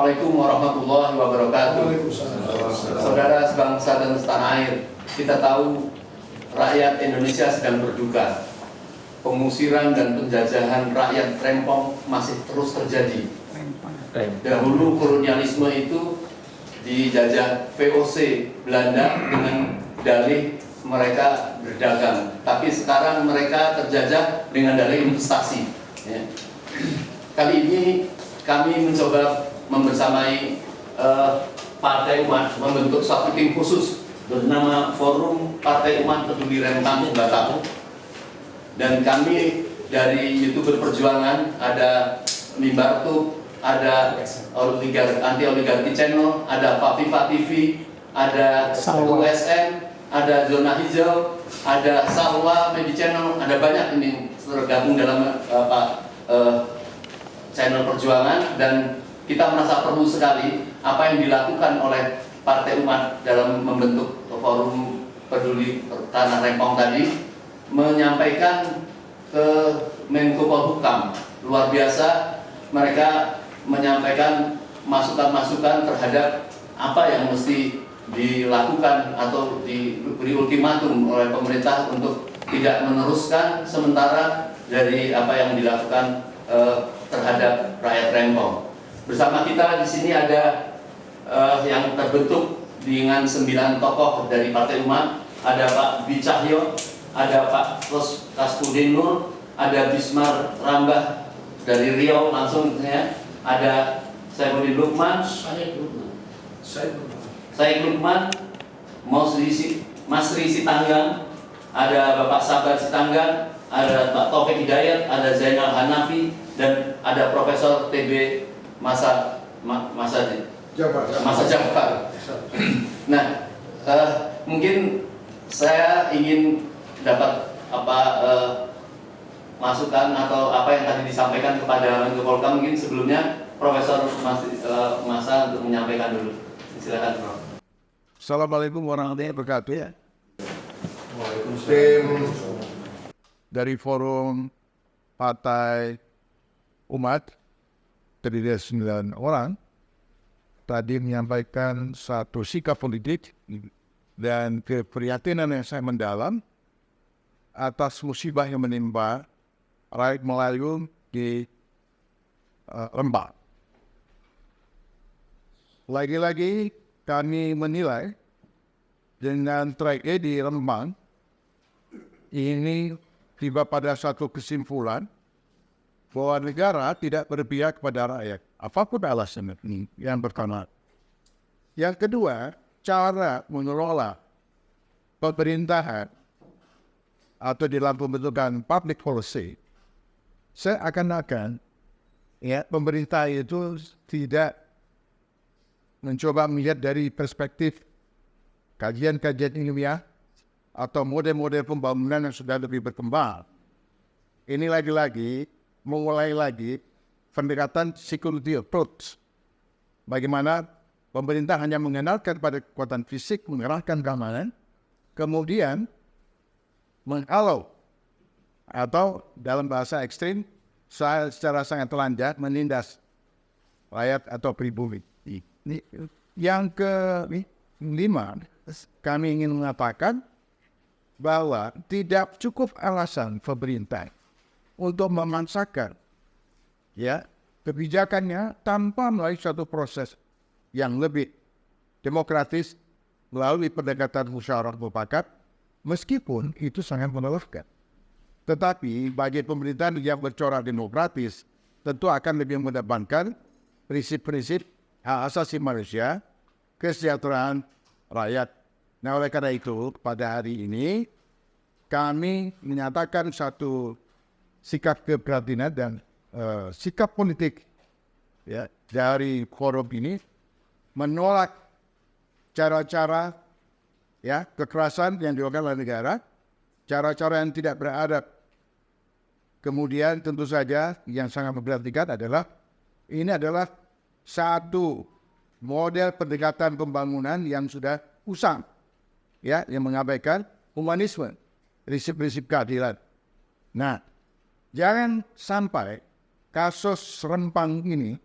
Assalamualaikum warahmatullahi wabarakatuh. Saudara sebangsa dan setanah air, kita tahu rakyat Indonesia sedang berduka. Pengusiran dan penjajahan rakyat rempong masih terus terjadi. Dahulu kolonialisme itu dijajah VOC Belanda dengan dalih mereka berdagang, tapi sekarang mereka terjajah dengan dalih investasi. Ya. Kali ini kami mencoba membersamai Partai Umat membentuk suatu tim khusus bernama Forum Partai Umat Peduli Rempang Batam. Dan kami dari YouTuber Perjuangan, ada Mimbartu, ada Anti Oligarki Channel, ada Fafifa TV, ada USM, ada Zona Hijau, ada Salwa Media Channel, ada banyak ini tergabung dalam channel perjuangan, dan kita merasa perlu sekali apa yang dilakukan oleh Partai Umat dalam membentuk Forum Peduli Tanah Rempong tadi, menyampaikan ke Menko Polhukam. Luar biasa, mereka menyampaikan masukan-masukan terhadap apa yang mesti dilakukan atau diberi ultimatum oleh pemerintah untuk tidak meneruskan sementara dari apa yang dilakukan terhadap rakyat Rempong. Bersama kita di sini ada yang terbentuk dengan 9 tokoh dari Partai Umat. Ada Pak Dwi Cahyo, ada Pak Kasudin Nur, ada Bismar Rambah dari Riau langsung ya. Ada Saifuddin Lukman, Said Lukman, Mas Risi Tanggang, ada Bapak Sabar Sitanggang, ada Pak Taufik Hidayat, ada Zainal Hanafi, dan ada Profesor TB Masa Jafar. Nah, mungkin saya ingin dapat masukan atau apa yang tadi disampaikan kepada Menko Polhukam. Mungkin sebelumnya Profesor Masa untuk menyampaikan dulu. Silakan, Prof. Assalamualaikum warahmatullahi wabarakatuh. Ya. Tim Dari Forum Partai Umat terdiri dari 9 orang tadi menyampaikan satu sikap politik dan keprihatinan yang saya mendalam atas musibah yang menimpa rakyat Melayu di Rempang. Lagi-lagi kami menilai dengan tragedi Rempang ini tiba pada satu kesimpulan bahwa negara tidak berpihak kepada rakyat, apapun alasannya. Yang pertama. Yang kedua, cara mengelola pemerintahan atau dalam pembentukan public policy, seakan-akan ya, pemerintah itu tidak mencoba melihat dari perspektif kajian-kajian ilmiah atau model-model pembangunan yang sudah lebih berkembang. Ini lagi-lagi memulai lagi pendekatan security approach. Bagaimana pemerintah hanya mengenalkan pada kekuatan fisik, mengerahkan keamanan, kemudian menghalau atau dalam bahasa ekstrim secara sangat telanjang menindas rakyat atau pribumi. Yang kelima, kami ingin mengatakan bahwa tidak cukup alasan pemerintah untuk memaksakan ya kebijakannya tanpa melalui suatu proses yang lebih demokratis melalui pendekatan musyawarah mufakat, meskipun itu sangat melelahkan. Tetapi bagi pemerintahan yang bercorak demokratis tentu akan lebih mengedepankan prinsip-prinsip hak asasi manusia, kesejahteraan rakyat. Nah, oleh karena itu pada hari ini kami menyatakan satu sikap keprihatinan dan sikap politik ya, dari forum ini menolak cara-cara ya kekerasan yang dilakukan oleh negara, cara-cara yang tidak beradab. Kemudian tentu saja yang sangat memperhatikan adalah ini adalah satu model pendekatan pembangunan yang sudah usang ya, yang mengabaikan humanisme, prinsip-prinsip keadilan. Nah, jangan sampai kasus Rempang ini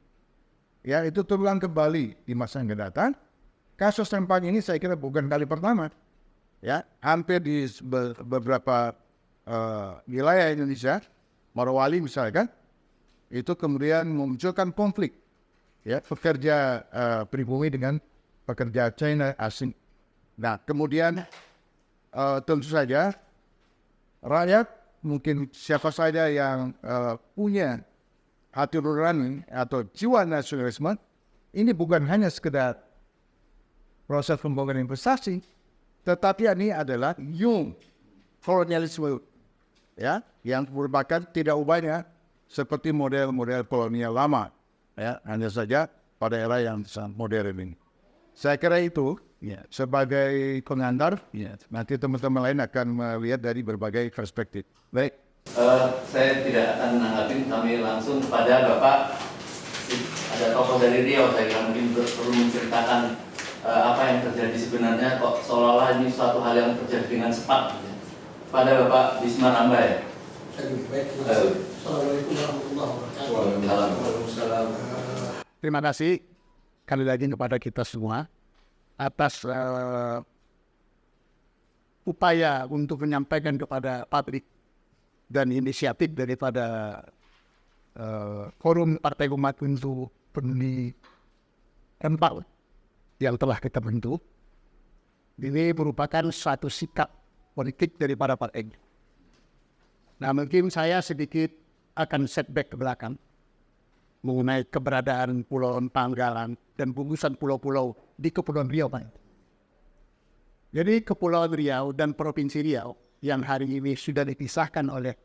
ya itu terulang kembali di masa yang akan datang. Kasus Rempang ini saya kira bukan kali pertama, ya hampir di beberapa wilayah Indonesia, Morowali misalkan, itu kemudian memunculkan konflik, ya pekerja pribumi dengan pekerja China asing. Nah kemudian tentu saja rakyat mungkin siapa saja yang punya hati nurani atau jiwa nasionalisme, ini bukan hanya sekedar proses pembangunan investasi, tetapi ini adalah new kolonialisme, ya, yang merupakan tidak ubahnya seperti model-model kolonial lama, ya, hanya saja pada era yang sangat modern ini. Saya kira itu sebagai pengantar, nanti teman-teman lain akan melihat dari berbagai perspektif. Baik. Saya tidak akan menanggapi, kami langsung kepada Bapak. Ada tokoh dari Riau, saya kira mungkin perlu menceritakan apa yang terjadi sebenarnya, kok seolah-olah ini suatu hal yang terjadi dengan cepat. Pada Bapak Bismar Ambai. Baik, terima kasih. Assalamualaikum warahmatullahi wabarakatuh. Waalaikumsalam. Terima kasih sekali lagi kepada kita semua atas upaya untuk menyampaikan kepada publik dan inisiatif daripada forum Partai Umat untuk Peduli Rempang yang telah kita bentuk. Ini merupakan suatu sikap politik daripada partai. Nah, mungkin saya sedikit akan setback ke belakang mengenai keberadaan Pulau Rempang dan gugusan pulau-pulau di Kepulauan Riau, Pak. Jadi Kepulauan Riau dan Provinsi Riau yang hari ini sudah dipisahkan oleh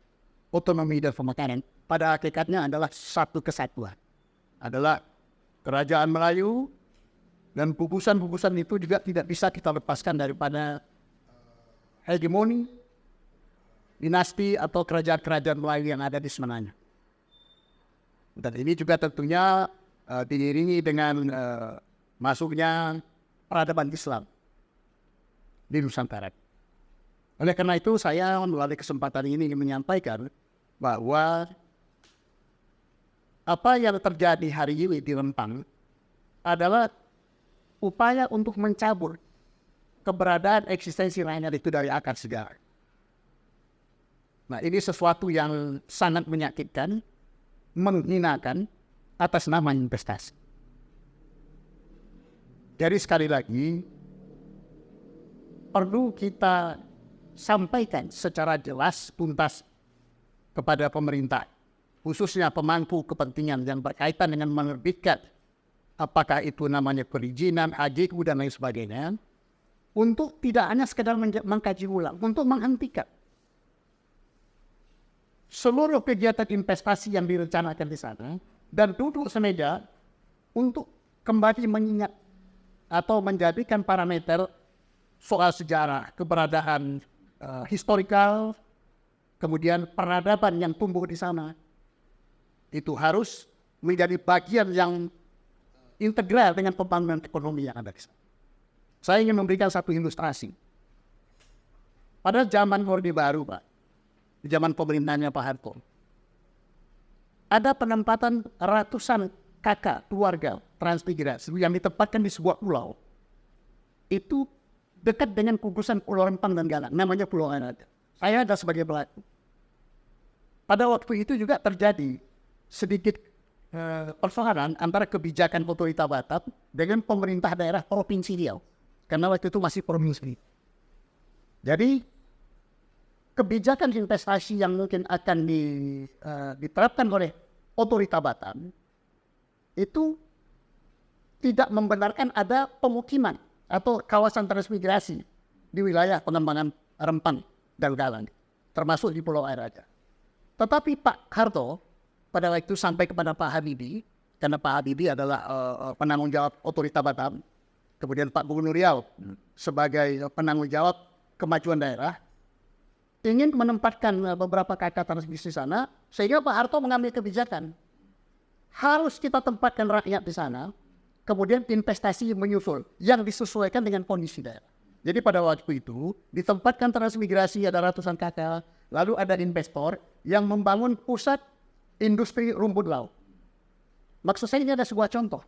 otonomi dan pemekaran, pada hakikatnya adalah satu kesatuan. Adalah Kerajaan Melayu, dan gugusan-gugusan itu juga tidak bisa kita lepaskan daripada hegemoni, dinasti atau kerajaan-kerajaan Melayu yang ada di semenanjung. Dan ini juga tentunya diiringi dengan masuknya peradaban Islam di Nusantara. Oleh karena itu saya melalui kesempatan ini ingin menyampaikan bahwa apa yang terjadi hari ini di Rempang adalah upaya untuk mencabut keberadaan eksistensi rakyat itu dari akar segala. Nah, ini sesuatu yang sangat menyakitkan, menghinakan atas nama investasi. Jadi sekali lagi, perlu kita sampaikan secara jelas, tuntas kepada pemerintah, khususnya pemangku kepentingan yang berkaitan dengan menerbitkan apakah itu namanya perizinan, HJU dan lain sebagainya, untuk tidak hanya sekedar mengkaji ulang, untuk menghentikan seluruh kegiatan investasi yang direncanakan di sana dan duduk semeja untuk kembali mengingat atau menjadikan parameter soal sejarah, keberadaan historikal, kemudian peradaban yang tumbuh di sana. Itu harus menjadi bagian yang integral dengan pembangunan ekonomi yang ada di sana. Saya ingin memberikan satu ilustrasi. Pada zaman Orde Baru, Pak, di zaman pemerintahnya Pak Harto, ada penempatan ratusan kakak keluarga transmigrasi yang ditempatkan di sebuah pulau. Itu dekat dengan gugusan Pulau Rempang dan Galang, namanya Pulau Arada. Saya ada sebagai pelaku. Pada waktu itu juga terjadi sedikit persoalan antara kebijakan otorita Batak dengan pemerintah daerah Provinsi Riau. Karena waktu itu masih provinsi. Jadi, kebijakan investasi yang mungkin akan diterapkan oleh otorita Batak itu tidak membenarkan ada pemukiman atau kawasan transmigrasi di wilayah pengembangan Rempang dan Galang, termasuk di Pulau Arada. Tetapi Pak Harto pada waktu itu sampai kepada Pak Habibie, karena Pak Habibie adalah penanggung jawab otorita Batam, kemudian Pak Gubernur Riau sebagai penanggung jawab kemajuan daerah, ingin menempatkan beberapa kakak transmisi di sana, sehingga Pak Harto mengambil kebijakan. Harus kita tempatkan rakyat di sana, kemudian investasi menyusul, yang disesuaikan dengan kondisi daerah. Jadi pada waktu itu, ditempatkan transmigrasi ada ratusan kakak, lalu ada investor yang membangun pusat industri rumput laut. Maksud saya ini ada sebuah contoh.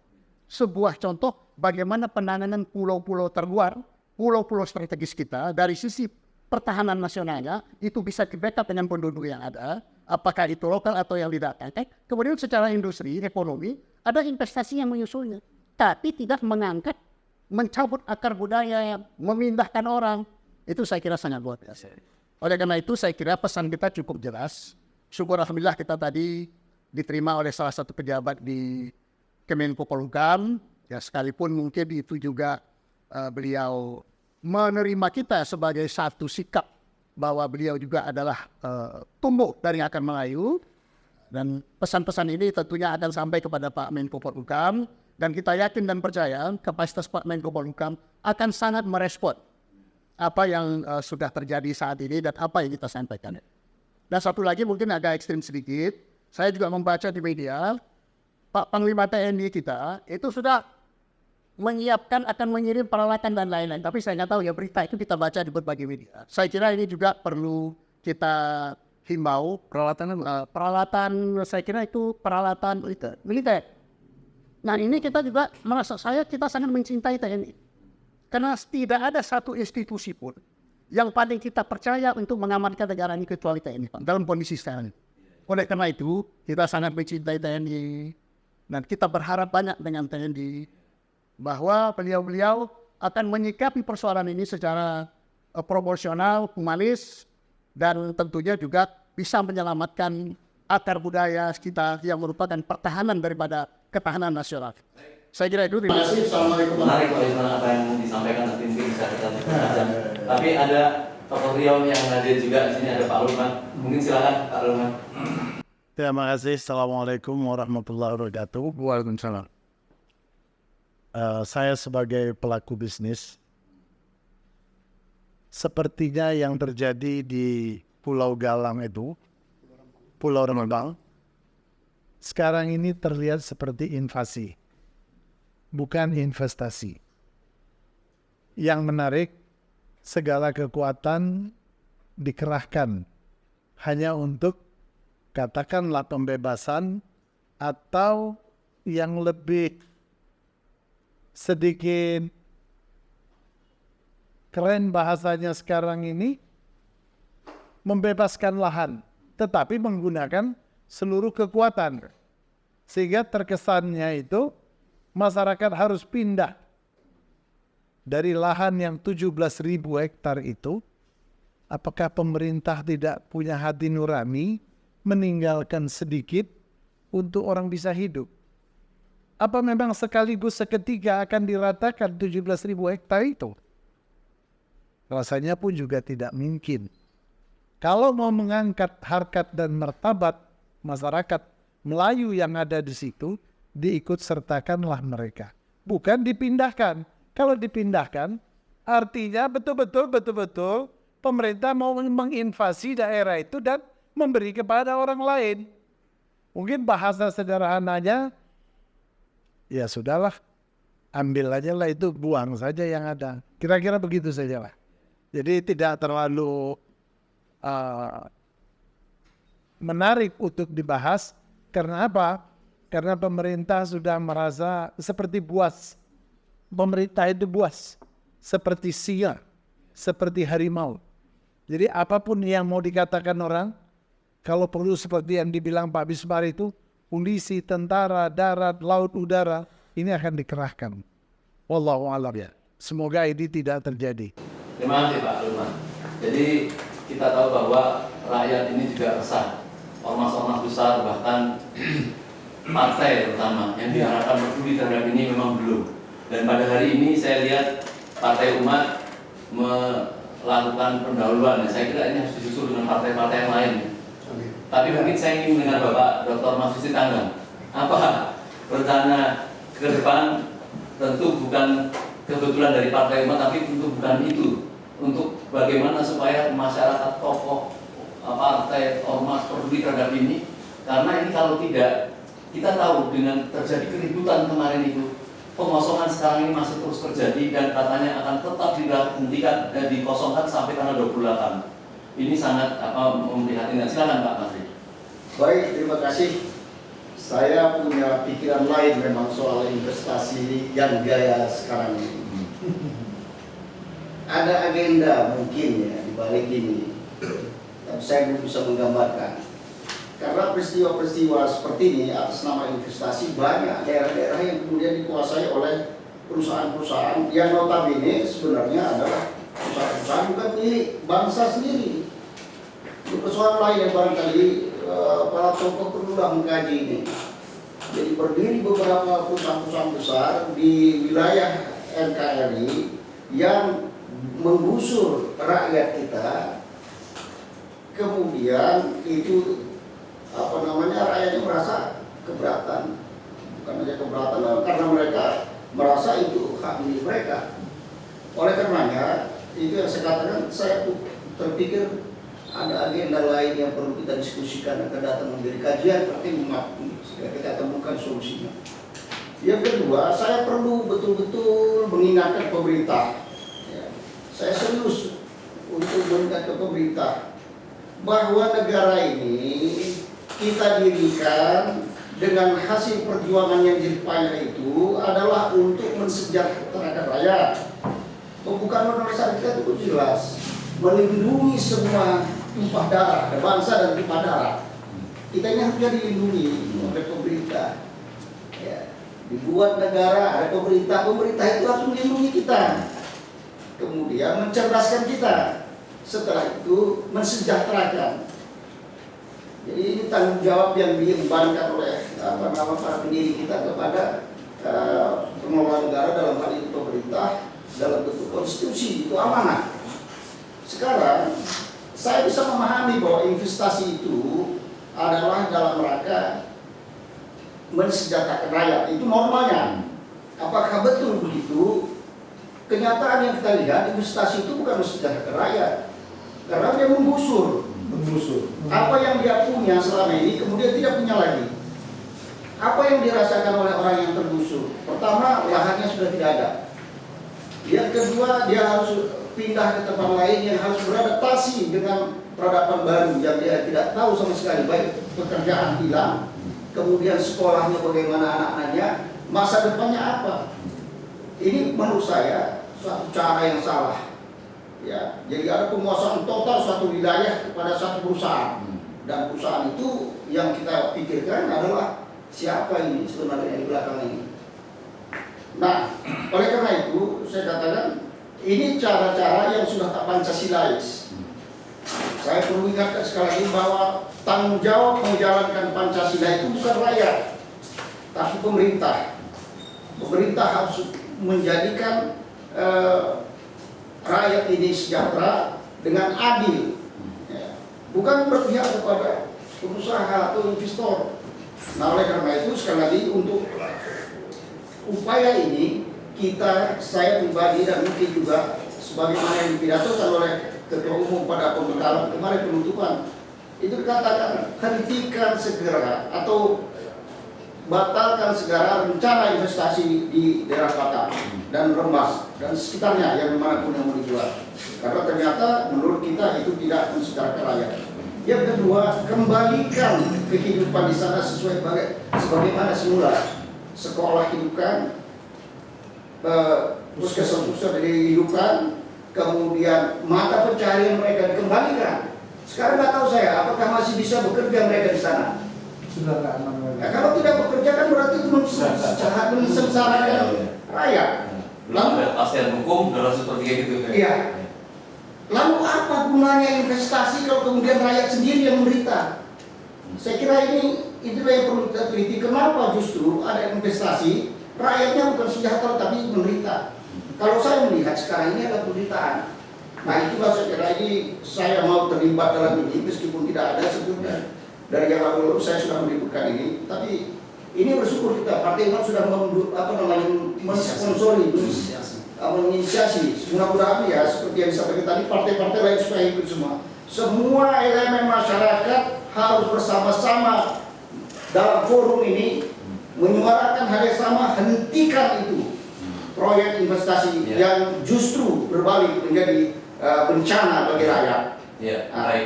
Sebuah contoh bagaimana penanganan pulau-pulau terluar, pulau-pulau strategis kita dari sisi pertahanan nasionalnya itu bisa di-backup dengan penduduk yang ada, apakah itu lokal atau yang didatangkan. Kemudian secara industri, ekonomi, ada investasi yang menyusulnya. Tapi tidak mengangkat, mencabut akar budaya, memindahkan orang. Itu saya kira sangat luar biasa. Oleh karena itu saya kira pesan kita cukup jelas. Syukur alhamdulillah kita tadi diterima oleh salah satu pejabat di Kemenko Polhukam. Ya sekalipun mungkin itu juga beliau menerima kita sebagai satu sikap bahwa beliau juga adalah tumbuh dari akar Melayu. Dan pesan-pesan ini tentunya akan sampai kepada Pak Menko Polhukam. Dan kita yakin dan percaya kapasitas Pak Menko Polhukam akan sangat merespon apa yang sudah terjadi saat ini dan apa yang kita sampaikan. Dan satu lagi mungkin agak ekstrim sedikit, saya juga membaca di media, Pak Panglima TNI kita itu sudah menyiapkan akan mengirim peralatan dan lain-lain. Tapi saya nggak tahu ya, berita itu kita baca di berbagai media. Saya kira ini juga perlu kita himbau. Peralatan saya kira itu peralatan militer. Nah ini kita juga merasa kita sangat mencintai TNI. Karena tidak ada satu institusi pun yang paling kita percaya untuk mengamankan negara ini kecuali TNI, Pak, dalam kondisi sekarang. Oleh karena itu, kita sangat mencintai TNI dan kita berharap banyak dengan TNI bahwa beliau-beliau akan menyikapi persoalan ini secara proporsional, humanis, dan tentunya juga bisa menyelamatkan akar budaya kita yang merupakan pertahanan daripada ketahanan nasional. Saya kira itu. Terima kasih. Assalamualaikum. Menarik kalau misalnya apa yang disampaikan nanti mungkin bisa kita lanjutkan. Tapi ada tokoh Riau yang hadir juga di sini, ada Pak Lukman. Mungkin silakan Pak Lukman. Terima kasih. Assalamualaikum warahmatullahi wabarakatuh. Waalaikumsalam. Saya sebagai pelaku bisnis, sepertinya yang terjadi di Pulau Galang itu, Pulau Rempang, sekarang ini terlihat seperti invasi, bukan investasi. Yang menarik, segala kekuatan dikerahkan hanya untuk katakanlah pembebasan atau yang lebih sedikit keren bahasanya sekarang ini, membebaskan lahan, tetapi menggunakan seluruh kekuatan. Sehingga terkesannya itu masyarakat harus pindah dari lahan yang 17.000 hektar itu. Apakah pemerintah tidak punya hati nurani meninggalkan sedikit untuk orang bisa hidup? Apa memang sekaligus seketika akan diratakan 17.000 hektar itu? Rasanya pun juga tidak mungkin. Kalau mau mengangkat harkat dan martabat masyarakat Melayu yang ada di situ, diikut sertakanlah mereka. Bukan dipindahkan. Kalau dipindahkan, artinya betul-betul pemerintah mau menginvasi daerah itu dan memberi kepada orang lain. Mungkin bahasa sederhananya, ya sudahlah, ambil aja lah itu, buang saja yang ada. Kira-kira begitu saja lah. Jadi tidak terlalu menarik untuk dibahas. Karena apa? Karena pemerintah sudah merasa seperti buas. Pemerintah itu buas. Seperti singa. Seperti harimau. Jadi apapun yang mau dikatakan orang, kalau perlu seperti yang dibilang Pak Bismar itu, polisi, tentara, darat, laut, udara, ini akan dikerahkan. Wallahu a'lam ya. Semoga ini tidak terjadi. Terima kasih Pak Lukman. Jadi kita tahu bahwa rakyat ini juga resah. Ormas-ormas besar bahkan partai terutama yang diharapkan peduli terhadap ini memang belum. Dan pada hari ini saya lihat Partai Umat melakukan pendahuluan. Saya kira ini harus disusul dengan partai-partai yang lain. Tapi mungkin saya ingin mendengar Bapak Dr. Mas Tanggang. Apa rencana ke depan? Tentu bukan kebetulan dari Partai Umat, tapi tentu bukan itu. Untuk bagaimana supaya masyarakat, tokoh, partai, ormas peduli terhadap ini. Karena ini kalau tidak, kita tahu dengan terjadi keributan kemarin itu, pengosongan sekarang ini masih terus terjadi dan katanya akan tetap dihentikan, dikosongkan sampai tanggal 28. Ini sangat memprihatinkan. Silakan Pak Masri. Baik, terima kasih. Saya punya pikiran lain memang soal investasi yang gaya sekarang ini. Ada agenda mungkin ya di balik ini, tapi saya belum bisa menggambarkan. Karena peristiwa-peristiwa seperti ini atas nama investasi banyak daerah-daerah yang kemudian dikuasai oleh perusahaan-perusahaan yang notabene sebenarnya adalah perusahaan-perusahaan bukan milik bangsa sendiri. Itu persoalan lain yang barangkali para tokoh perlulah mengkaji ini. Jadi berdiri beberapa perusahaan-perusahaan besar di wilayah NKRI yang menggusur rakyat kita, kemudian itu rakyatnya merasa keberatan, bukan hanya keberatan karena mereka merasa itu hak milik mereka. Oleh karenanya itu yang saya katakan, saya terpikir ada agenda lain yang perlu kita diskusikan akan datang menjadi kajian pertimbangan sehingga kita temukan solusinya. Yang kedua, saya perlu betul-betul mengingatkan pemerintah. Saya serius untuk mengingatkan pemerintah bahwa negara ini kita dirikan dengan hasil perjuangan yang jerih payah itu adalah untuk mensejahterakan rakyat. Pembukaan undang-undang kita itu jelas melindungi semua tumpah darah, ada bangsa dan tumpah darah. Kita ini harusnya dilindungi oleh pemerintah. Ya, dibuat negara, ada pemerintah, pemerintah itu harus melindungi kita. Kemudian mencerdaskan kita, setelah itu mensejahterakan. Jadi ini tanggung jawab yang diembankan oleh para pendiri kita kepada pengelola negara, dalam hal ini pemerintah, dalam bentuk konstitusi, itu amanah. Sekarang saya bisa memahami bahwa investasi itu adalah dalam rangka mensejahterakan rakyat, itu normalnya. Apakah betul begitu? Kenyataan yang kita lihat, investasi itu bukan mensejahterakan rakyat, karena dia menggusur. Apa yang dia punya selama ini kemudian tidak punya lagi. Apa yang dirasakan oleh orang yang tergusur? Pertama, lahannya sudah tidak ada. Yang kedua, dia harus pindah ke tempat lain yang harus beradaptasi dengan peradaban baru yang dia tidak tahu sama sekali. Baik pekerjaan hilang, kemudian sekolahnya bagaimana anak-anaknya, masa depannya apa. Ini menurut saya suatu cara yang salah. Ya, jadi ada penguasaan total suatu wilayah kepada satu perusahaan, dan perusahaan itu yang kita pikirkan adalah siapa ini sebenarnya di belakang ini. Nah, oleh karena itu saya katakan ini cara-cara yang sudah tak Pancasilais. Saya perlu ingatkan sekali lagi bahwa tanggung jawab menjalankan Pancasila itu bukan rakyat, tapi pemerintah. Pemerintah harus menjadikan rakyat ini sejahtera dengan adil, ya, bukan berpihak kepada pengusaha atau investor. Nah, oleh karena itu sekali lagi untuk upaya ini saya pribadi dan mungkin juga sebagaimana yang dipidatokan oleh Ketua Umum pada pembekalan kemarin penutupan itu dikatakan hentikan segera atau batalkan segera rencana investasi di daerah Batam dan Rembas dan sekitarnya yang dimanapun yang mau dijual, karena ternyata menurut kita itu tidak mensejahterakan rakyat. Yang kedua, kembalikan kehidupan di sana sesuai sebagaimana semula. Sekolah hidupkan, puskesmas dihidupkan, kemudian mata pencaharian mereka dikembalikan. Sekarang nggak tahu saya apakah masih bisa bekerja mereka di sana. Sudah nggak aman lagi. Nah, kalau tidak bekerja kan berarti itu mensengsarakan rakyat. Lalu kepastian hukum dalam seperti itu. Iya. Lalu apa gunanya investasi kalau kemudian rakyat sendiri yang menderita? Saya kira itulah yang perlu kita teliti. Kenapa justru ada investasi, rakyatnya bukan sejahtera tapi menderita? Kalau saya melihat sekarang ini ada penderitaan. Nah, itulah saya kira ini saya mau terlibat dalam ini meskipun tidak ada sebelumnya. Dari yang lalu saya sudah menyebutkan ini, tapi ini bersyukur kita Partai Umat sudah mensponsori, menginisiasi. Mudah-mudahan ya seperti yang disampaikan tadi, partai-partai lain supaya ikut semua. Semua elemen masyarakat harus bersama-sama dalam forum ini menyuarakan hal yang sama, hentikan itu proyek investasi yang justru berbalik menjadi bencana bagi rakyat.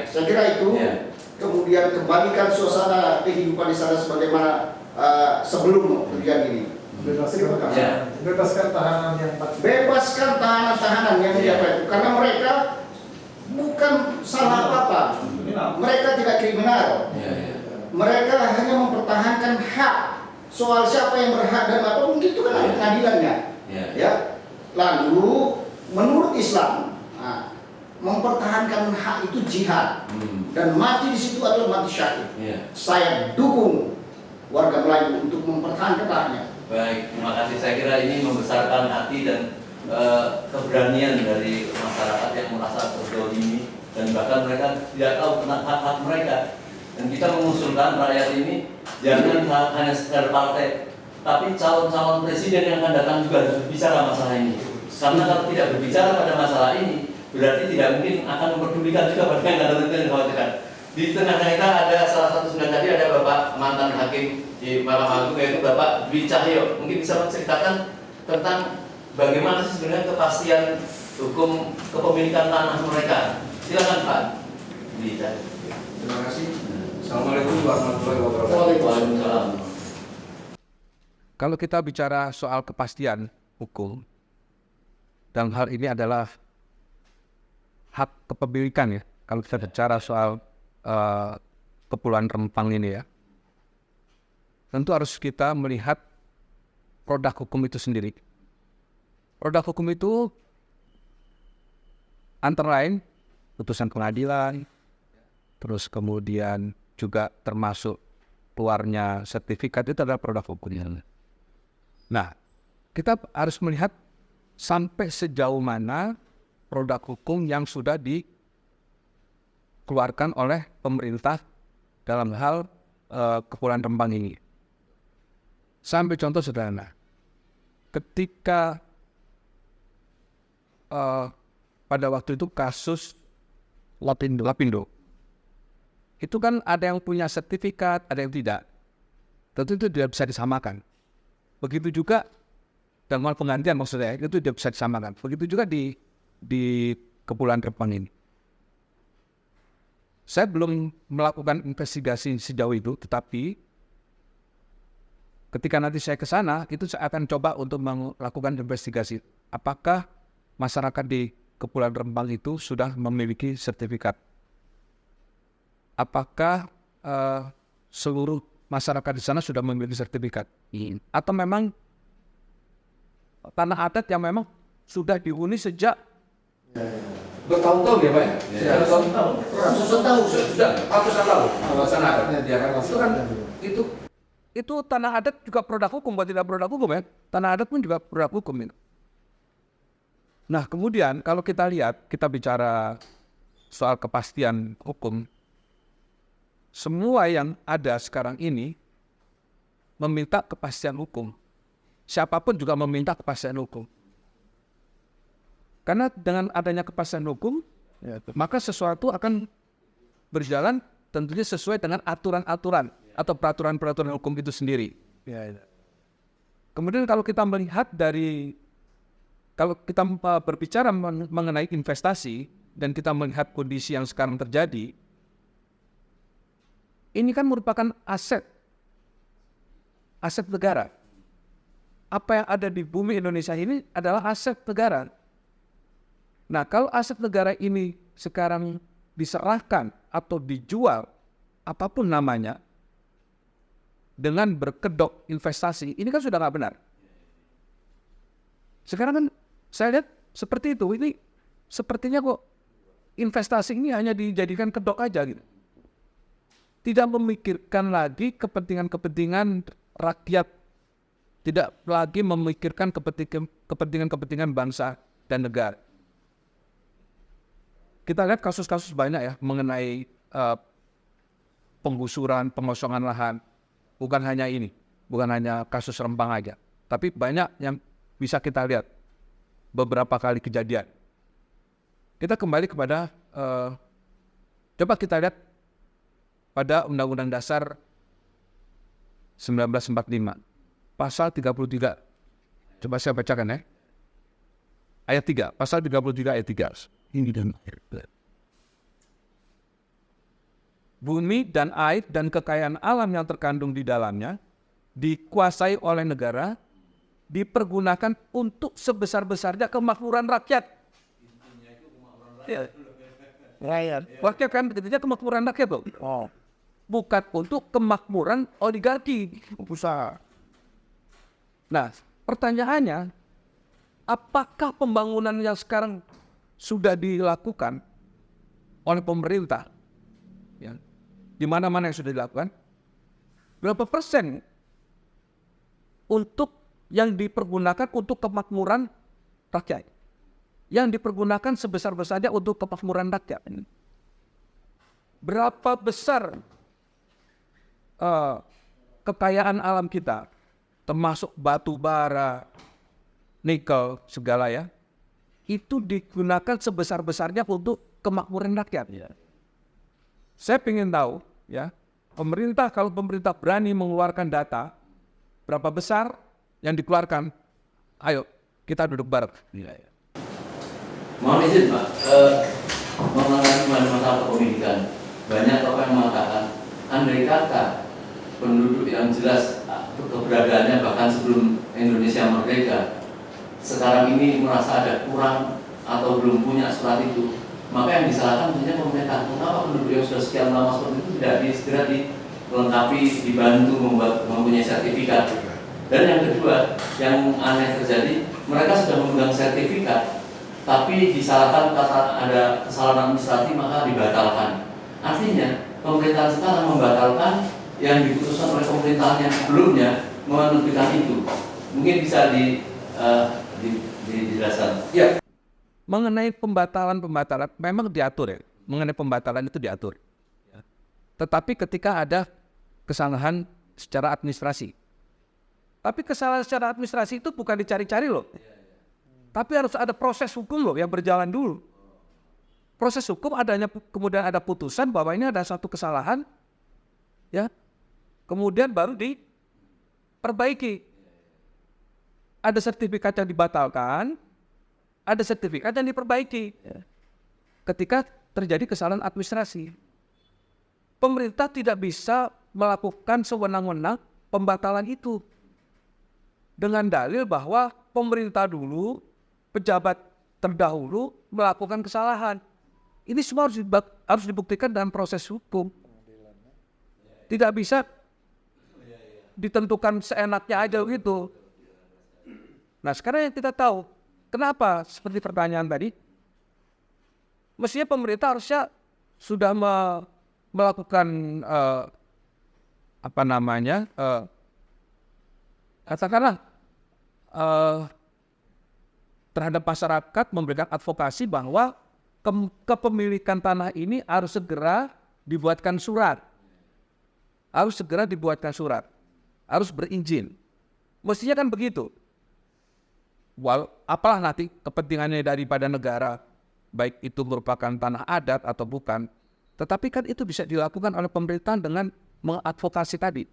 Saya kira itu. Kemudian kembalikan suasana kehidupan di sana sebagaimana sebelum terjadi ini. Ya. Bebaskan tahanan yang Bebaskan tahanan-tahanan yang diapa itu, karena mereka bukan salah apa-apa. Mereka tidak kriminal. Ya, ya. Mereka hanya mempertahankan hak. Soal siapa yang berhak dan apa mungkin itu kan ada pengadilannya. Ya. Ya. Lalu menurut Islam, mempertahankan hak itu jihad dan mati di situ adalah mati syahid. Ya. Saya dukung warga Melayu untuk mempertahankan haknya. Baik, terima kasih. Saya kira ini membesarkan hati dan keberanian dari masyarakat yang merasa terzolimi dan bahkan mereka tidak tahu tentang hak-hak mereka. Dan kita mengusulkan rakyat ini jangan hanya sekedar partai, tapi calon-calon presiden yang akan datang juga harus berbicara masalah ini. Karena kalau tidak berbicara pada masalah ini, berarti tidak mungkin akan memperdulikan juga pada yang ada yang dikhawatirkan. Di tengah kita ada salah satu sebenarnya tadi ada Bapak mantan hakim di Mahkamah Agung yaitu Bapak Dwi Cahyo. Mungkin bisa menceritakan tentang bagaimana sih sebenarnya kepastian hukum kepemilikan tanah mereka. Silakan Pak Dwi Cahyo. Terima kasih. Assalamualaikum warahmatullahi wabarakatuh. Waalaikumsalam. Kalau kita bicara soal kepastian hukum, dalam hal ini adalah hak kepemilikan ya. Kalau kita bicara soal Kepulauan Rempang ini ya, tentu harus kita melihat produk hukum itu sendiri. Produk hukum itu antara lain putusan pengadilan, terus kemudian juga termasuk keluarnya sertifikat, itu adalah produk hukum. Nah, kita harus melihat sampai sejauh mana produk hukum yang sudah dikeluarkan oleh pemerintah dalam hal Kepulauan Rempang ini. Sampai contoh sederhana, ketika pada waktu itu kasus Lapindo, itu kan ada yang punya sertifikat, ada yang tidak. Tentu itu tidak bisa disamakan. Begitu juga dengan penggantian maksudnya, itu tidak bisa disamakan. Begitu juga di Kepulauan Rempang ini. Saya belum melakukan investigasi sejauh itu, tetapi ketika nanti saya ke sana, itu saya akan coba untuk melakukan investigasi. Apakah masyarakat di Kepulauan Rempang itu sudah memiliki sertifikat? Apakah seluruh masyarakat di sana sudah memiliki sertifikat? Atau memang tanah adat yang memang sudah dihuni sejak bertahun-tahun ya Pak ya? Bertahun-tahun. Ratusan tahun. Sudah ratusan tahun. Tanah adatnya dia kan itu tanah adat juga produk hukum, bukan tidak produk hukum ya. Tanah adat pun juga produk hukum itu. Nah kemudian kalau kita lihat, kita bicara soal kepastian hukum, semua yang ada sekarang ini meminta kepastian hukum. Siapapun juga meminta kepastian hukum. Karena dengan adanya kepastian hukum, maka sesuatu akan berjalan tentunya sesuai dengan aturan-aturan atau peraturan-peraturan hukum itu sendiri. Kemudian kalau kita melihat kalau kita berbicara mengenai investasi dan kita melihat kondisi yang sekarang terjadi, ini kan merupakan aset negara. Apa yang ada di bumi Indonesia ini adalah aset negara. Nah, kalau aset negara ini sekarang diserahkan atau dijual, apapun namanya, dengan berkedok investasi, ini kan sudah nggak benar. Sekarang kan saya lihat seperti itu, ini sepertinya kok investasi ini hanya dijadikan kedok aja gitu. Tidak memikirkan lagi kepentingan-kepentingan rakyat, tidak lagi memikirkan kepentingan-kepentingan bangsa dan negara. Kita lihat kasus-kasus banyak ya mengenai penggusuran, pengosongan lahan. Bukan hanya ini, bukan hanya kasus Rempang aja, tapi banyak yang bisa kita lihat beberapa kali kejadian. Kita kembali kepada, coba kita lihat pada Undang-Undang Dasar 1945, pasal 33. Coba saya bacakan ya. Ayat 3, pasal 33 ayat 3. Ini dan air. Bumi dan air dan kekayaan alam yang terkandung di dalamnya dikuasai oleh negara, dipergunakan untuk sebesar-besarnya kemakmuran rakyat. Ya. Rakyat kan intinya kemakmuran rakyat loh. Bukan untuk kemakmuran oligarki. Usaha. Nah, pertanyaannya, apakah pembangunan yang sekarang sudah dilakukan oleh pemerintah, ya, di mana-mana yang sudah dilakukan, berapa persen untuk yang dipergunakan untuk kemakmuran rakyat, yang dipergunakan sebesar-besarnya untuk kemakmuran rakyat? Berapa besar kekayaan alam kita, termasuk batu bara, nikel, segala ya, itu digunakan sebesar-besarnya untuk kemakmuran rakyat. Saya ingin tahu, ya, kalau pemerintah berani mengeluarkan data, berapa besar yang dikeluarkan, ayo kita duduk bareng. Mohon izin Pak, mengenai masalah kepemilikan, banyak orang yang mengatakan, andai kata penduduk yang jelas keberadaannya bahkan sebelum Indonesia merdeka, sekarang ini merasa ada kurang atau belum punya surat itu, maka yang disalahkan tentunya pemerintah. Mengapa penduduk yang sudah sekian lama seperti itu tidak segera dilengkapi, dibantu mempunyai sertifikat? Dan yang kedua, yang aneh terjadi, mereka sudah memegang sertifikat, tapi disalahkan karena ada kesalahan administratif maka dibatalkan. Artinya pemerintahan sekarang membatalkan yang diputuskan oleh pemerintahan yang sebelumnya menerbitkan itu. Mungkin bisa dijelaskan. Ya. Mengenai pembatalan memang diatur ya. Mengenai pembatalan itu diatur. Tetapi ketika ada kesalahan secara administrasi. Tapi kesalahan secara administrasi itu bukan dicari-cari loh. Tapi harus ada proses hukum loh yang berjalan dulu. Proses hukum kemudian ada putusan bahwa ini ada satu kesalahan, ya. Kemudian baru diperbaiki. Ada sertifikat yang dibatalkan, ada sertifikat yang diperbaiki. Ketika terjadi kesalahan administrasi, pemerintah tidak bisa melakukan sewenang-wenang pembatalan itu dengan dalil bahwa pemerintah dulu, pejabat terdahulu melakukan kesalahan. Ini semua harus dibuktikan dalam proses hukum. Tidak bisa ditentukan seenaknya aja gitu. Nah, sekarang yang kita tahu, kenapa seperti pertanyaan tadi, mestinya pemerintah harusnya sudah melakukan katakanlah terhadap masyarakat, memberikan advokasi bahwa kepemilikan tanah ini harus segera dibuatkan surat. Harus berizin. Mestinya kan begitu. Apalah nanti kepentingannya daripada negara, baik itu merupakan tanah adat atau bukan. Tetapi kan itu bisa dilakukan oleh pemerintahan dengan mengadvokasi tadi.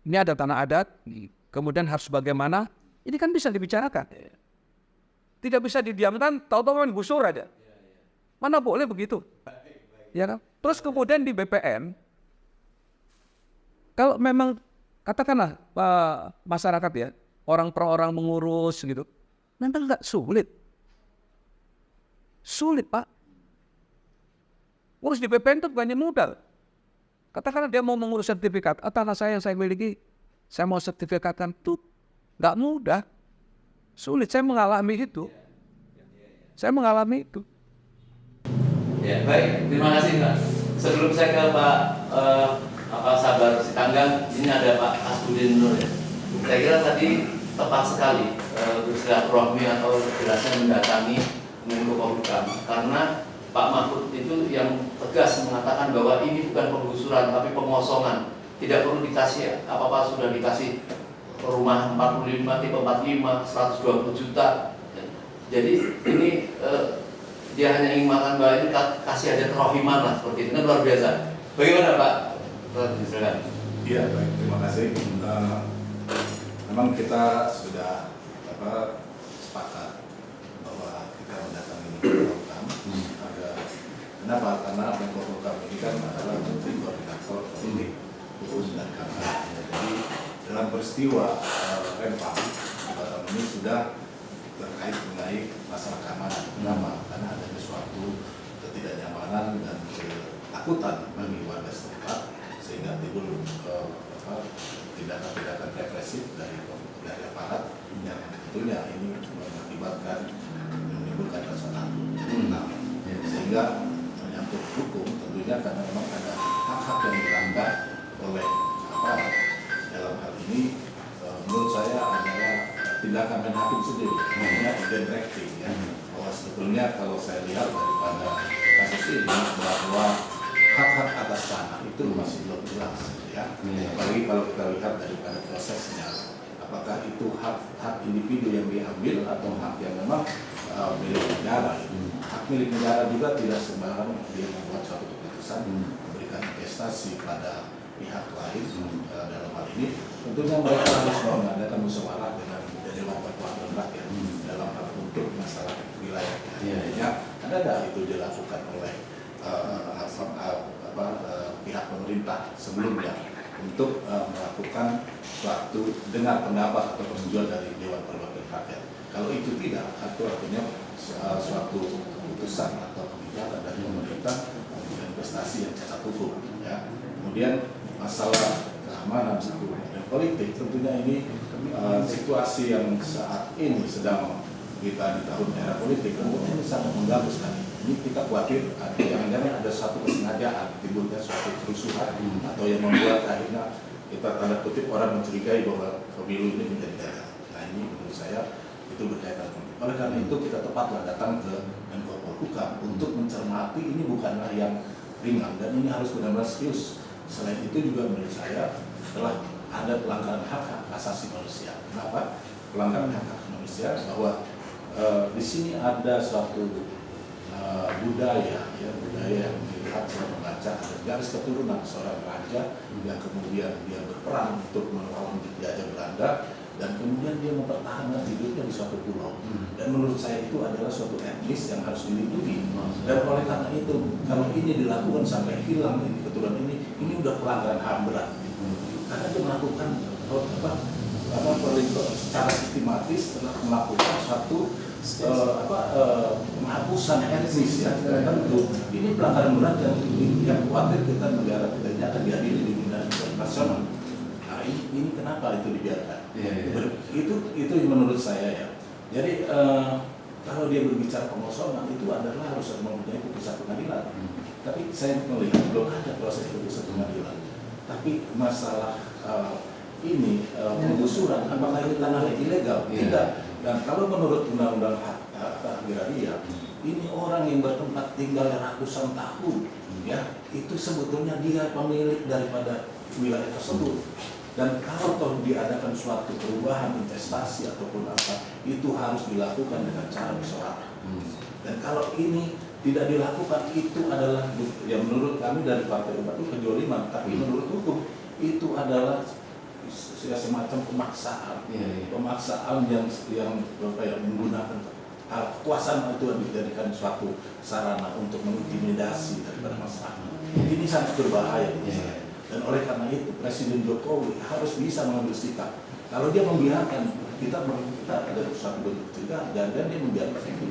Ini ada tanah adat, kemudian harus bagaimana, ini kan bisa dibicarakan. Tidak bisa didiamkan, tahu-tahu main gusur aja. Mana boleh begitu. Ya kan? Terus kemudian di BPN, kalau memang katakanlah masyarakat ya, orang per orang mengurus gitu, memang nggak sulit. Sulit Pak. Ngurus di BPN itu bukannya mudah. Katakanlah dia mau mengurus sertifikat, tanah saya yang saya miliki, saya mau sertifikatkan, itu nggak mudah. Sulit, saya mengalami itu. Ya, baik, terima kasih Pak. Sebelum saya ke Pak Sabar Sitanggang, ini ada Pak Asbudin Nur ya. Saya kira tadi tepat sekali bersilaturahmi atau jelasnya mendatangi Menko Polhukam, karena Pak Mahfud itu yang tegas mengatakan bahwa ini bukan penggusuran tapi pengosongan. Tidak perlu dikasih apa-apa, sudah dikasih rumah 45, tipe 45, 120 juta. Jadi ini dia hanya ingin makan bahwa ini kasih aja kerohiman lah, seperti itu kan luar biasa. Bagaimana Pak? Silakan. Iya, baik, terima kasih. Memang kita sudah sepakat bahwa kita mendatangi Menko Polhukam. Kenapa? Karena Menko Polhukam ini kan adalah menteri koordinator politik. Uus dan kawan-kawannya. Jadi dalam peristiwa Rempang ini sudah terkait mengenai masalah keamanan. Kenapa? Karena adanya suatu ketidaknyamanan dan ketakutan bagi warga setempat sehingga timbul tindakan-tindakan represif dari aparat yang tentunya ini mengakibatkan menimbulkan rasa takut. Sehingga menyangkut hukum tentunya karena memang ada hak-hak yang dilanggar oleh aparat. Dalam hal ini menurut saya adalah tindakan main hakim sendiri, namanya directing ya. Bahwa sebetulnya kalau saya lihat daripada kasus ini bahwa hak-hak atas tanah itu masih belum jelas ya. Apalagi kalau kita lihat daripada prosesnya, apakah itu hak individu yang diambil atau hak yang memang milik negara. Hak milik negara juga tidak sembarang dia membuat suatu keputusan memberikan investasi pada pihak lain dalam hal ini. Tentunya mereka harus mengadakan musyawarah dengan Dewan Perwakilan Rakyat dalam hal untuk masalah wilayah. Artinya ada itu dilakukan oleh pihak pemerintah sebelumnya untuk melakukan suatu dengar pendapat atau persetujuan dari Dewan Perwakilan Rakyat. Kalau itu tidak, itu artinya suatu keputusan atau kebijakan dari pemerintah investasi yang cacat hukum. Ya. Kemudian masalah keamanan dan politik tentunya ini situasi yang saat ini sedang kita di tahun era politik tentunya ini sangat mengganggu sekali. Ini kita khawatir jangan-jangan ada suatu kesengajaan timbulnya suatu kerusuhan atau yang membuat akhirnya kita tanda kutip orang mencurigai bahwa pemilu ini menjadi gagal. Nah ini menurut saya itu berkaitan. Oleh karena itu kita tepatlah datang ke Menko Polhukam untuk mencermati ini bukanlah yang ringan dan ini harus benar-benar serius. Selain itu juga menurut saya telah ada pelanggaran hak asasi manusia. Kenapa? Pelanggaran hak manusia bahwa di sini ada suatu budaya yang dilihat setelah membaca ada garis keturunan seorang raja yang kemudian dia berperang untuk melawan penjajah Belanda dan kemudian dia mempertahankan hidupnya di suatu pulau dan menurut saya itu adalah suatu etnis yang harus dilindungi dan oleh karena itu kalau ini dilakukan sampai hilang ini keturunan ini udah pelanggaran HAM berat karena dia melakukan secara sistematis telah melakukan suatu penghapusan etnis ya tentu ini pelanggaran berat yang khawatir kita negara kita ini akan diadili di dunia internasional. Nah ini kenapa itu dibiarkan? Itu menurut saya ya. Jadi kalau dia berbicara pengosongan itu adalah harus mempunyai putusan pengadilan. Tapi saya melihat belum ada proses putusan pengadilan. Tapi masalah ini penggusuran apakah ini tanah ilegal? Tidak. Dan kalau menurut Undang-Undang Hak Agraria, ini orang yang bertempat tinggal ratusan tahun, ya itu sebetulnya dia pemilik daripada wilayah tersebut. Dan kalau toh diadakan suatu perubahan investasi ataupun apa, itu harus dilakukan dengan cara musyawarah. Dan kalau ini tidak dilakukan, itu adalah yang menurut kami dari Partai Umat itu kejoliman, tapi menurut hukum itu adalah semacam pemaksaan, pemaksaan yang menggunakan kekuasaan itu dijadikan suatu sarana untuk mengintimidasi daripada masyarakat. Ini sangat berbahaya. Dan oleh karena itu Presiden Jokowi harus bisa mengambil sikap. Kalau dia membiarkan kita ada suatu bentuk cegah dan dia membiarkan itu.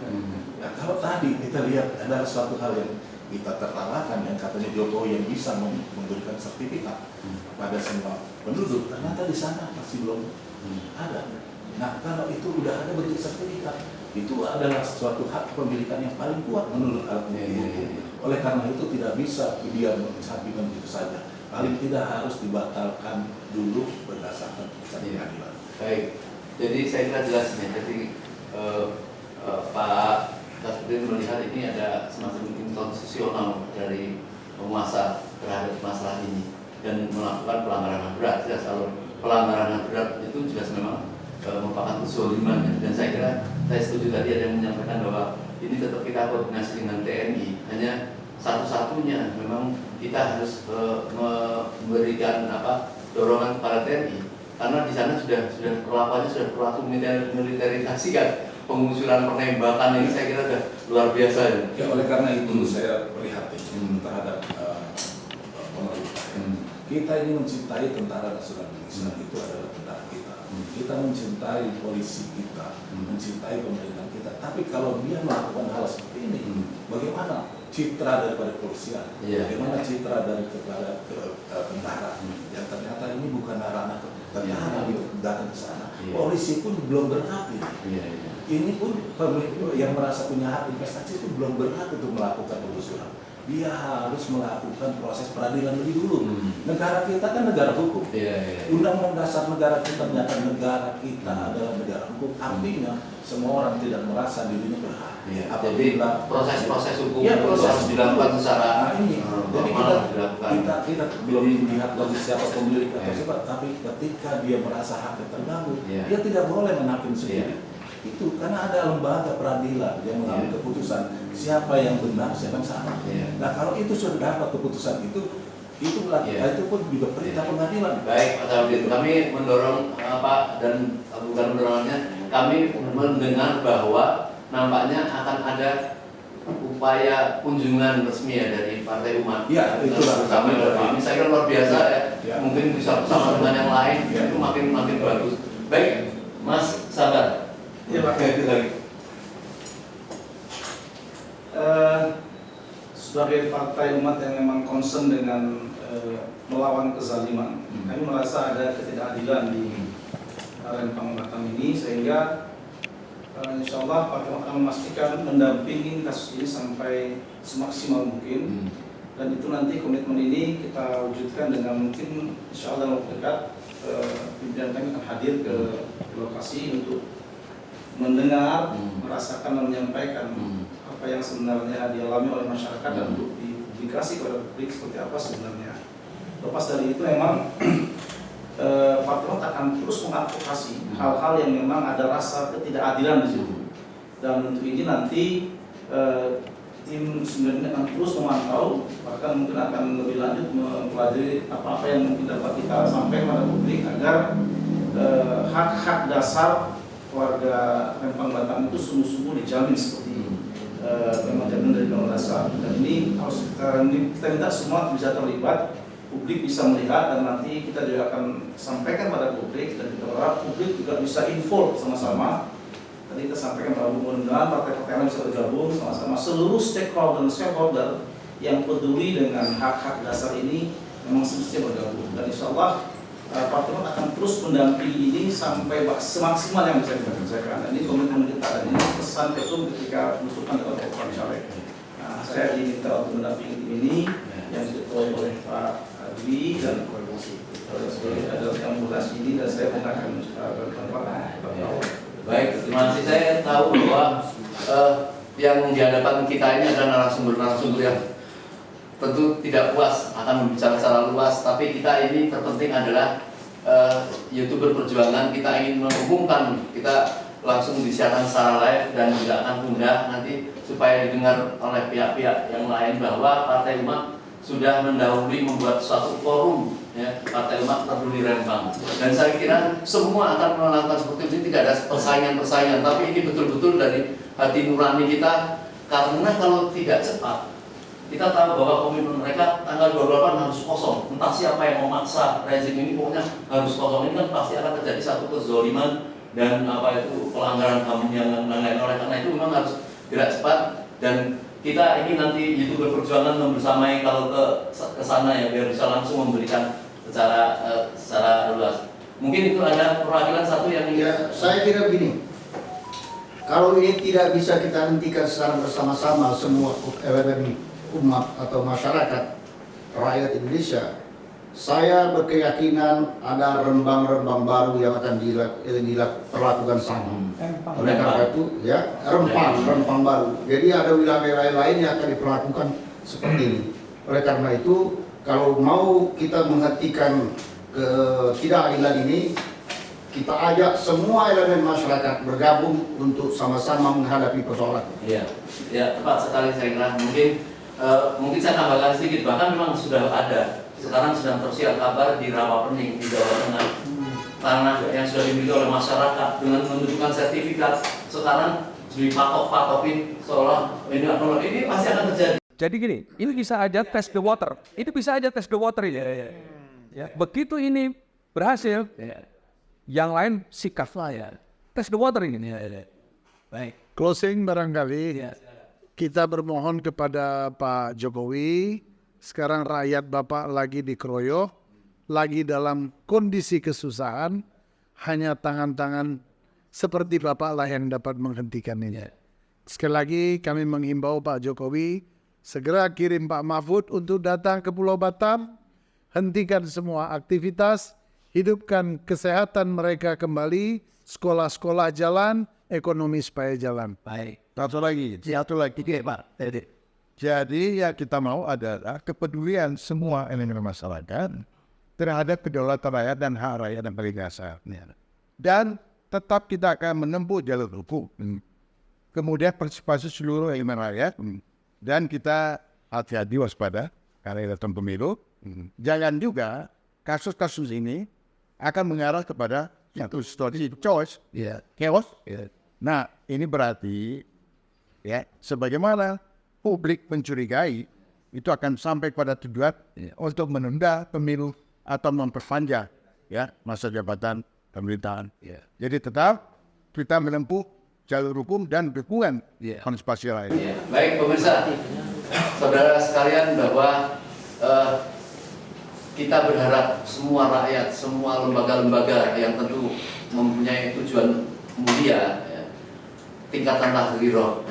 Nah, kalau tadi kita lihat ada suatu hal yang kita tertawakan yang katanya Jokowi yang bisa memberikan sertifikat pada semua penduduk, ternyata di sana masih belum ada. Nah kalau itu udah ada bentuk sertifikat, itu adalah suatu hak pemilikan yang paling kuat menurut alat hukum. Oleh karena itu tidak bisa dia mencampingkan begitu saja. Paling tidak harus dibatalkan dulu berdasarkan putusan pengadilan. Baik, jadi saya kira jelas nih. Jadi Pak Tasbudin melihat ini ada semacam inkonstitusional dari penguasa terhadap masalah ini dan melakukan pelanggaran HAM berat. Jelas kalau pelanggaran HAM berat itu jelas memang merupakan kezoliman. Dan saya kira saya setuju tadi ada yang menyampaikan bahwa ini tetap kita koordinasi dengan TNI. Hanya satu-satunya memang kita harus memberikan dorongan kepada TNI karena di sana sudah perlakuannya sudah berlaku militerisasi kan. Pengusuran penembakan ini saya kira sudah luar biasa ya. Oleh karena itu saya prihatin terhadap pemerintah. kita ini mencintai tentara nasional Indonesia, itu adalah tentara kita. Kita mencintai polisi kita, mencintai pemerintah kita. Tapi kalau dia melakukan hal seperti ini, bagaimana citra daripada kepolisian? Bagaimana citra dari kepada tentara? Yang ternyata ini bukan ranah tentara datang ke sana. Polisi pun belum berhak ini. Ini pun yang merasa punya hak investasi itu belum berhak untuk melakukan penggusuran. Dia harus melakukan proses peradilan lebih dulu. Negara kita kan negara hukum. Undang-undang dasar negara kita menyatakan negara kita adalah negara hukum. Artinya semua orang tidak merasa dirinya berhak. Jadi proses-proses hukum proses harus dilakukan secara ini. Jadi kita belum melihat lagi siapa pemilik atau siapa, tapi ketika dia merasa haknya terganggu, dia tidak boleh menhakim sendiri. Itu karena ada lembaga peradilan yang mengambil keputusan siapa yang benar, siapa yang salah. Nah kalau itu sudah dapat keputusan itu pun juga perintah pengadilan. Baik, Pak Saudin, kami mendorong dan bukan mendorongnya, kami mendengar bahwa nampaknya akan ada upaya kunjungan resmi ya dari Partai Umat. Ya, itulah kami ini saya kira luar biasa ya. Mungkin bisa bersama dengan yang lain itu makin bagus. Baik, Mas Sabar. Ya Pak. Sebagai partai umat yang memang concern dengan melawan kezaliman, kami merasa ada ketidakadilan di Rempang Batam ini, sehingga insya Allah Partai Umat akan memastikan mendampingi kasus ini sampai semaksimal mungkin, dan itu nanti komitmen ini kita wujudkan dengan mungkin insya Allah dalam waktu dekat pimpinan kami akan hadir ke lokasi untuk mendengar, merasakan dan menyampaikan apa yang sebenarnya dialami oleh masyarakat dan untuk dipublikasi kepada publik seperti apa sebenarnya. Lepas dari itu memang Partai Umat akan terus mengadvokasi hal-hal yang memang ada rasa ketidakadilan di situ. Dan untuk ini nanti tim sebenarnya akan terus memantau, bahkan mungkin akan lebih lanjut mempelajari apa-apa yang mungkin dapat kita sampaikan kepada publik agar hak-hak dasar warga Rempang Batam itu sungguh-sungguh dijamin seperti memang jaminan dari undang-undang dasar. Dan ini harus kita minta semua bisa terlibat, publik bisa melihat, dan nanti kita juga akan sampaikan pada publik, dan kita berharap publik juga bisa involve sama-sama. Tadi kita sampaikan bahwa mudah-mudahan partai-partai yang bisa bergabung sama-sama, seluruh stakeholder yang peduli dengan hak-hak dasar ini memang semestinya bergabung. Dan insya Allah Partai Umat akan terus mendampingi ini sampai semaksimal yang bisa kita kerjakan. Ini komitmen kita, dan ini pesan Ketum ketika menutupan dalam program caleg. Nah, saya diminta untuk mendampingi tim ini yang diketuai oleh Pak Adwi dan ada yang mengulas ini, dan saya akan Baik, terima kasih. Saya tahu bahwa yang di hadapan kita ini adalah narasumber-narasumber yang tentu tidak puas akan berbicara secara luas, tapi kita ini terpenting adalah YouTuber perjuangan. Kita ingin mengumumkan, kita langsung disiarkan secara live dan tidak akan tunda nanti supaya didengar oleh pihak-pihak yang lain bahwa Partai Umat sudah mendahului membuat suatu forum ya, Partai Umat Peduli Rempang. Dan saya kira semua akan melakukan seperti ini, tidak ada persaingan-persaingan, tapi ini betul-betul dari hati nurani kita, karena kalau tidak cepat kita tahu bahwa komitmen mereka tanggal 28 harus kosong. Entah siapa yang memaksa rezim ini, pokoknya harus kosong. Ini kan pasti akan terjadi satu kezoliman dan pelanggaran HAM yang lain. Oleh karena itu memang harus gerak cepat, dan kita ini nanti YouTuber perjuangan membersamai kalau ke sana ya, biar bisa langsung memberikan secara luas. Mungkin itu ada perwakilan satu yang ya, saya kira begini. Kalau ini tidak bisa kita hentikan secara bersama-sama semua elemen umat atau masyarakat rakyat Indonesia, saya berkeyakinan ada rembang-rembang baru yang akan dilakukan sama. Oleh karena itu, ya rempang baru. Jadi ada wilayah lain yang akan diperlakukan seperti ini. Oleh karena itu, kalau mau kita menghentikan ketidakadilan ini, kita ajak semua elemen masyarakat bergabung untuk sama-sama menghadapi persoalan. Iya, ya tepat sekali saya kira. Mungkin saya tambahkan sedikit, bahkan memang sudah ada. Sekarang sedang tersiar kabar di Rawapening di Jawa Tengah, tanah yang sudah dimiliki oleh masyarakat dengan menunjukkan sertifikat, sekarang dipatok-patokin seolah ini pasti akan terjadi. Jadi gini, ini bisa aja test the water. Itu bisa aja test the water ya. Ya, begitu ini berhasil, yang lain sikaplah ya. Test the water ini. Baik. Closing barangkali, kita bermohon kepada Pak Jokowi, sekarang rakyat Bapak lagi dikeroyok, lagi dalam kondisi kesusahan, hanya tangan-tangan seperti Bapak lah yang dapat menghentikan ini. Sekali lagi kami menghimbau Pak Jokowi, segera kirim Pak Mahfud untuk datang ke Pulau Batam, hentikan semua aktivitas, hidupkan kesehatan mereka kembali, sekolah-sekolah jalan, ekonomi supaya jalan. Baik. Satu lagi. Pak. Jadi yang kita mau adalah kepedulian semua elemen masyarakat terhadap kedaulatan rakyat dan hak rakyat yang paling dasar. Dan tetap kita akan menempuh jalur hukum. Kemudian partisipasi seluruh elemen rakyat. Dan kita hati-hati waspada karena datang pemilu. Jangan juga kasus-kasus ini akan mengarah kepada satu situasi chaos. Nah, ini berarti ya sebagaimana publik mencurigai itu akan sampai pada tujuan untuk menunda pemilu atau memperpanjang ya masa jabatan pemerintahan. Jadi tetap kita menempuh jalur hukum dan dukungan partisipasi lain. Baik pemirsa, saudara sekalian, bahwa kita berharap semua rakyat, semua lembaga-lembaga yang tentu mempunyai tujuan mulia, tingkatkanlah giroh,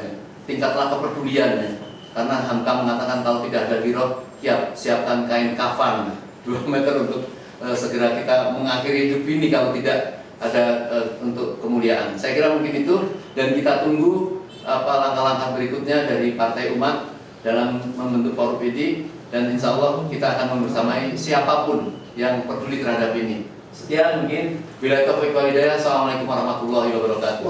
tingkatlah kepedulian, karena Hamka mengatakan kalau tidak ada giroh, siapkan kain kafan 2 meter untuk segera kita mengakhiri hidup ini kalau tidak ada untuk kemuliaan. Saya kira mungkin itu, dan kita tunggu langkah-langkah berikutnya dari Partai Umat dalam membentuk forum ini, dan insya Allah kita akan membersamai siapapun yang peduli terhadap ini. Sekian mungkin. Bila taufiq wal hidayah. Assalamualaikum warahmatullahi wabarakatuh.